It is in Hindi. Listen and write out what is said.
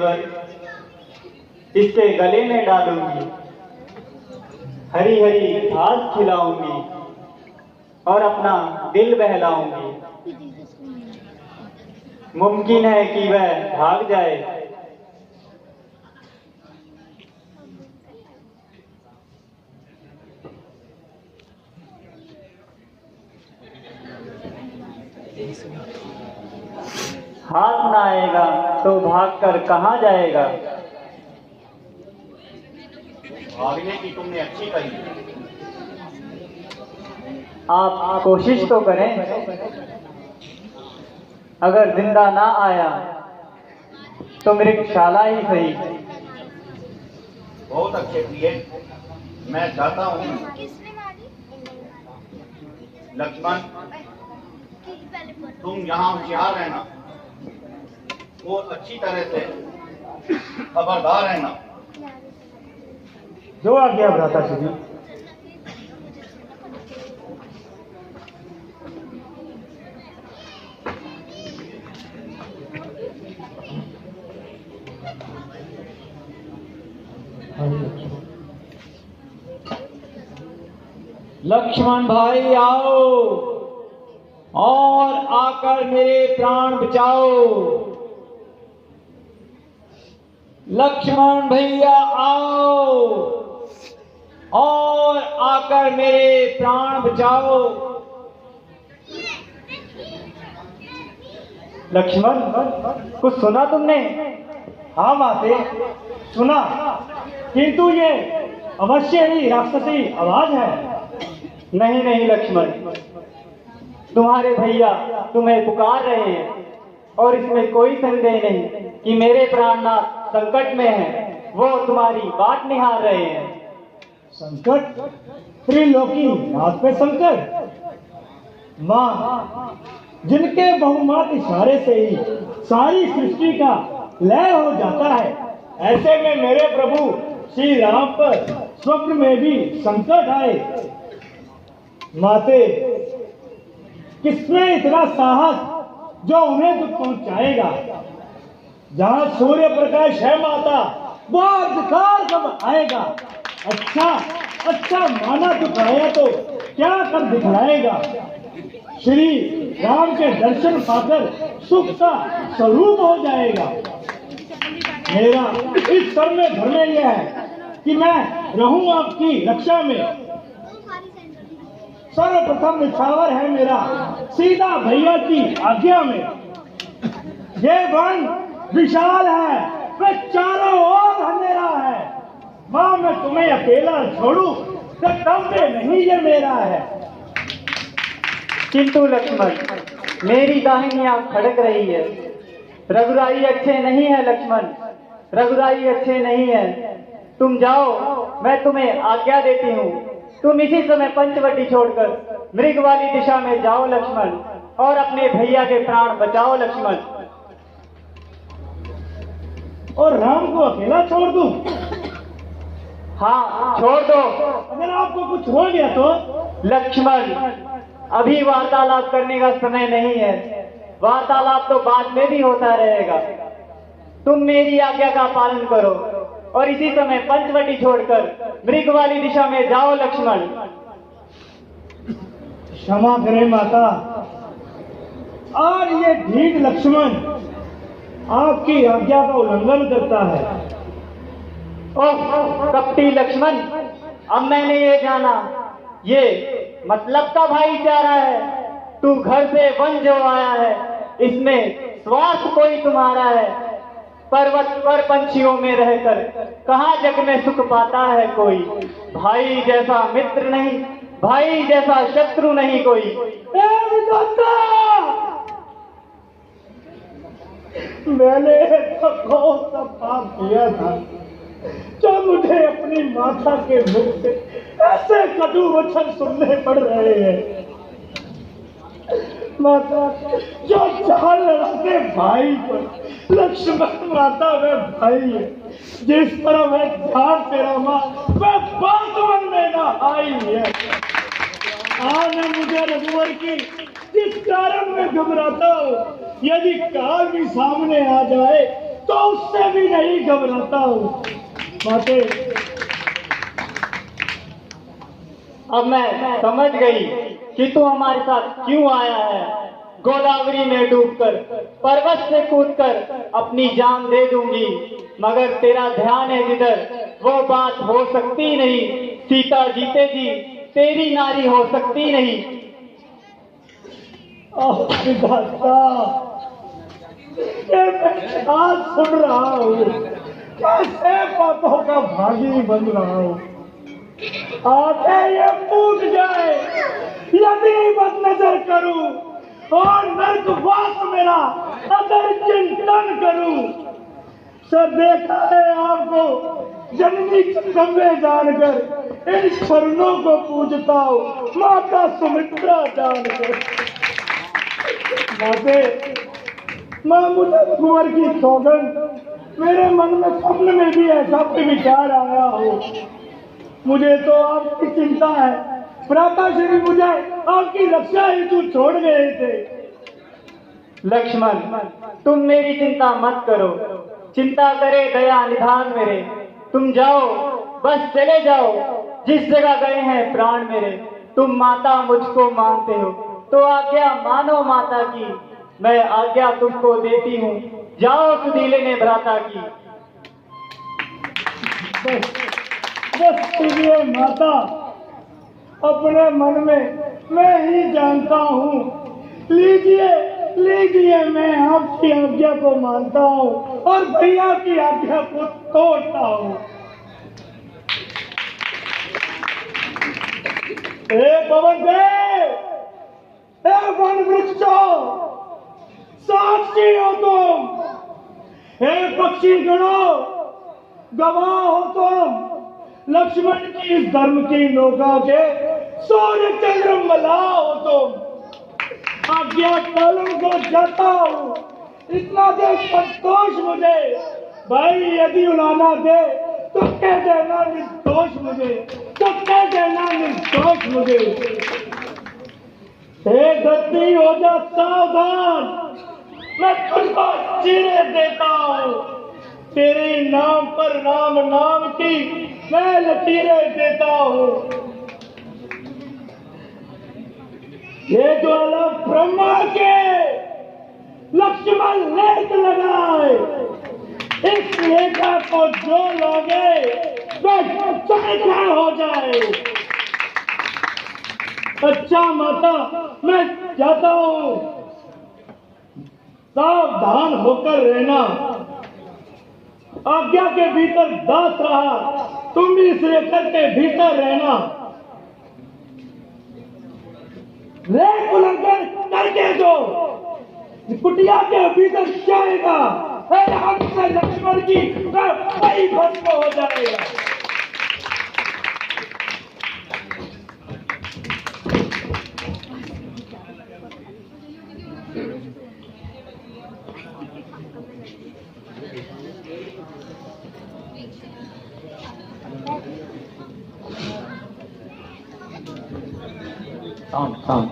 सिलवर इसके गले में डालूंगी, हरी हरी घास खिलाऊंगी और अपना दिल बहलाऊंगी। मुमकिन है कि वह भाग जाए, हाथ ना आएगा तो भागकर कहाँ जाएगा। भागने की तुमने अच्छी कही। आप कोशिश तो करें, अगर जिंदा ना आया तो मृगशाला ही सही। बहुत अच्छे प्रिय, मैं चाहता हूँ लक्ष्मण तुम यहाँ होशियार रहना, वो अच्छी तरह से खबरदार रहना। जो आज्ञा भ्राता श्री। लक्ष्मण भाई आओ और आकर मेरे प्राण बचाओ। लक्ष्मण भैया आओ और आकर मेरे प्राण बचाओ। लक्ष्मण, कुछ सुना तुमने? हाँ माते, सुना, किंतु ये अवश्य ही राक्षसी आवाज है। नहीं नहीं लक्ष्मण, तुम्हारे भैया तुम्हें पुकार रहे हैं और इसमें कोई संदेह नहीं कि मेरे प्राणनाथ संकट में हैं। वो तुम्हारी बात निहार रहे हैं। संकट? त्रिलोकी नाथ पे संकट? मां, जिनके बहुमात इशारे से ही सारी सृष्टि का लय हो जाता है, ऐसे में मेरे प्रभु श्री राम पर स्वप्न में भी संकट आए। माते, किसमें इतना साहस जो उन्हें दुख पहुंचाएगा? जहां सूर्य प्रकाश है माता, वो अंधकार कब आएगा? अच्छा माना दुख आया तो क्या कर दिखलाएगा? श्री राम के दर्शन पाकर सुख का स्वरूप हो जाएगा। मेरा इस सब में धर्म यह है कि मैं रहूं आपकी रक्षा में। सर्वप्रथम निछावर है मेरा सीधा भैया की आज्ञा में। ये वन विशाल है, वह चारों ओर अंधेरा है। मां, मैं तुम्हें अकेला छोड़ूं तो कर्तव्य नहीं ये मेरा है। किंतु लक्ष्मण, मेरी दाहिनी आंख खड़क रही है। रघुराई अच्छे नहीं है लक्ष्मण, रघुराई अच्छे नहीं है। तुम जाओ, मैं तुम्हें आज्ञा देती हूँ। तुम इसी समय पंचवटी छोड़कर मृग वाली दिशा में जाओ लक्ष्मण, और अपने भैया के प्राण बचाओ लक्ष्मण। और राम को अकेला छोड़ दूं? हाँ, छोड़ दो। अगर आपको कुछ हो गया तो? लक्ष्मण, अभी वार्तालाप करने का समय नहीं है। वार्तालाप तो बाद में भी होता रहेगा। तुम मेरी आज्ञा का पालन करो और इसी समय पंचवटी छोड़कर मृग वाली दिशा में जाओ लक्ष्मण। क्षमा करें माता, आज ये ढीठ लक्ष्मण आपकी आज्ञा का उल्लंघन करता है। ओह कपटी लक्ष्मण, अब मैंने ये जाना, ये मतलब का भाईचारा है। तू घर से वन जो आया है, इसमें स्वार्थ कोई तुम्हारा है। पर्वत पर पंछियों में रहकर कहाँ जग में सुख पाता है कोई। भाई जैसा मित्र नहीं, भाई जैसा शत्रु नहीं कोई। मैंने तो कौन सा पाप किया था जब मुझे अपनी माता के मुख से ऐसे कटु वचन सुनने पड़ रहे हैं। माता, जो जान लड़ाते भाई पर, लक्ष्मण माता वे भाई है। जिस तरह मैं जान तेरा मां, वह बात में ना आई है। आज मुझे रघुवर की जिस कारण मैं घबराता हूँ, यदि काल भी सामने आ जाए तो उससे भी नहीं घबराता हूँ। माते, अब मैं समझ गई कि तू हमारे साथ क्यों आया है। गोदावरी में डूबकर, पर्वत से कूदकर अपनी जान दे दूंगी, मगर तेरा ध्यान है जिधर वो बात हो सकती नहीं। सीता जीते जी तेरी नारी हो सकती नहीं। विधाता, ये मैं आज सुन रहा हूँ, कैसे बातों का भागी बन रहा हूँ। आगे ये पूछ जाए यदि बद नजर करूं और नर्कवास मेरा अगर चिंतन करूं। सर देखा है आपको जननी कमरे जानकर इन शरणों को पूजता हूँ, माता सुमित्रा जानकर। माते, मां मुझे कुंवर की सौगंध, मेरे मन में स्वप्न में भी ऐसा कोई विचार आया हो। मुझे तो आपकी चिंता है। भ्राता श्री मुझे आपकी रक्षा हेतु छोड़ गए थे। लक्ष्मण, तुम मेरी चिंता मत करो। चिंता करे दया निधान मेरे। तुम जाओ, बस चले जाओ जिस जगह गए हैं प्राण मेरे। तुम माता मुझको मानते हो तो आज्ञा मानो माता की। मैं आज्ञा तुमको देती हूँ, जाओ सुधीले ने भ्राता की। बस सुनिए माता, अपने मन में मैं ही जानता हूँ। लीजिए लीजिए, मैं आपकी आज्ञा को मानता हूँ और भैया की आज्ञा को तोड़ता हूँ। हे पवन देव, हे वन वृक्षों, साक्षी हो तुम। हे पक्षी गणों, गवाह हो तुम। लक्ष्मण की इस धर्म की नौका के सूर्य चंद्र मलाह हो तुम। आज्ञा कालम को जाता हूँ, इतना दे संतोष मुझे। भाई यदि उलाना दे तो कह देना निर्दोष मुझे, तो कह देना निर्दोष मुझे। हे धरती हो जा सावधान, मैं तुझको चीरे देता हूँ। तेरे नाम पर राम नाम की मैं लकीरें देता हूँ। ये ज्वाला ब्रह्मा के लक्ष्मण लेख लगाए, इस लेखा को जो लोगे वह चौखा हो जाए। अच्छा माता, मैं जाता हूँ, सावधान होकर रहना। आज्ञा के भीतर दास रहा, तुम भी इस रेखा के भीतर रहना। रेख उल्लंघन करके जो कुटिया के भीतर जाएगा, हमसे लक्ष्मण की वही भस्म हो जाएगा। Sound.